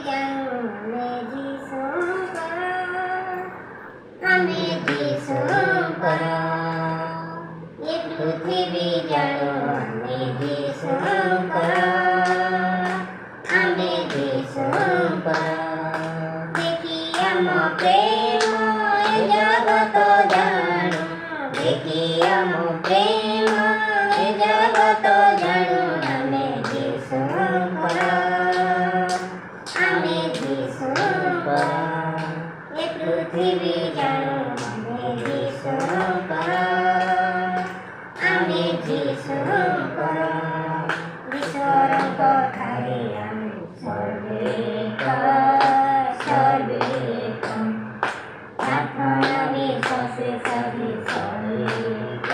जानू हमें जीसू करो, हमें जीसू करो। ये पृथ्वी जानू हमें जीसू करो, हमें जीसू करो। देखी हम प्रेम ए जगत जानू, देखी हम प्रेम ए जगत जानू, हमें जीसू करो, हमें जीसू करो। ये पृथ्वी जानू हमें जीसू करो, हमें जीसू करो। ईश्वरଙ୍କ ଠାରେ ଆମେ ସର୍ବେକ ସର୍ବେକ ପ୍ରାର୍ଥନା ବିଶ୍ୱାସେ ସରି ସର୍ବେକ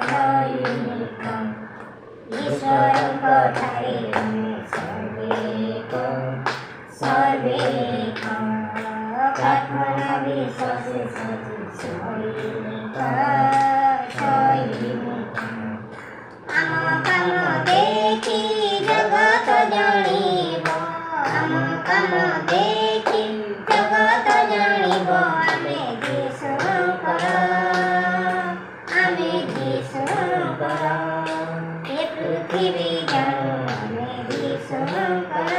ସର୍ବେକ। ଈଶ୍ୱରଙ୍କ ଠାରେ ଆମେ ସର୍ବେକ ସର୍ବେକ ପ୍ରାର୍ଥନା ବିଶ୍ୱାସେ ସରି ସର୍ବେକ ସର୍ବେକ। ଆମ କାମ ଦେଖି ଜଗତ ଜାଣିବ, ଆମ କାମ ଦେଖି ଜଗତ ଜାଣିବ, ଆମେ ଯୀଶୁଙ୍କର, ଆମେ ଯୀଶୁଙ୍କର। ଏ ପୃଥିବୀ ଜାଣୁ ଆମେ ଯୀଶୁଙ୍କର,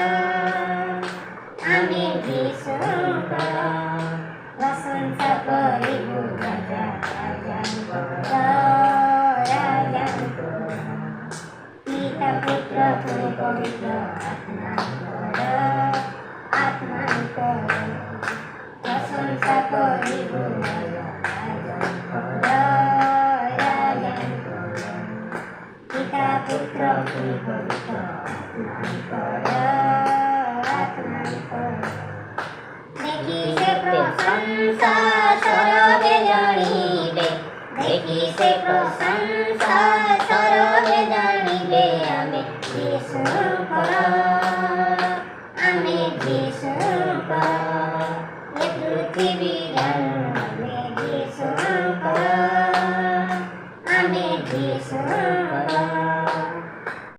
ଆମେ ଯୀଶୁଙ୍କର। ପ୍ରଶଂସା କରିବୁ ରାଜା ରାଜାଙ୍କର, ପିତା ପୁତ୍ର ପବିତ୍ର ଆତ୍ମାଙ୍କର, ଆତ୍ମାଙ୍କର। ପ୍ରଶଂସା କରିବୁ ରାଜା ରାଜାଙ୍କର, ରାଜାଙ୍କର। ପିତା ପୁତ୍ର ପବିତ୍ର ଆତ୍ମାଙ୍କର, ଆତ୍ମାଙ୍କର। ଦେଖି ସେ ପ୍ରଶଂସା ସରବେ ଜାଣିବେ, ଦେଖି ସେ ପ୍ରଶଂସା ସରବେ ଜାଣିବେ, ଆମେ ଯୀଶୁଙ୍କର, ଆମେ ଯୀଶୁଙ୍କର। ଏ ପୃଥିବୀ ଜାଣୁ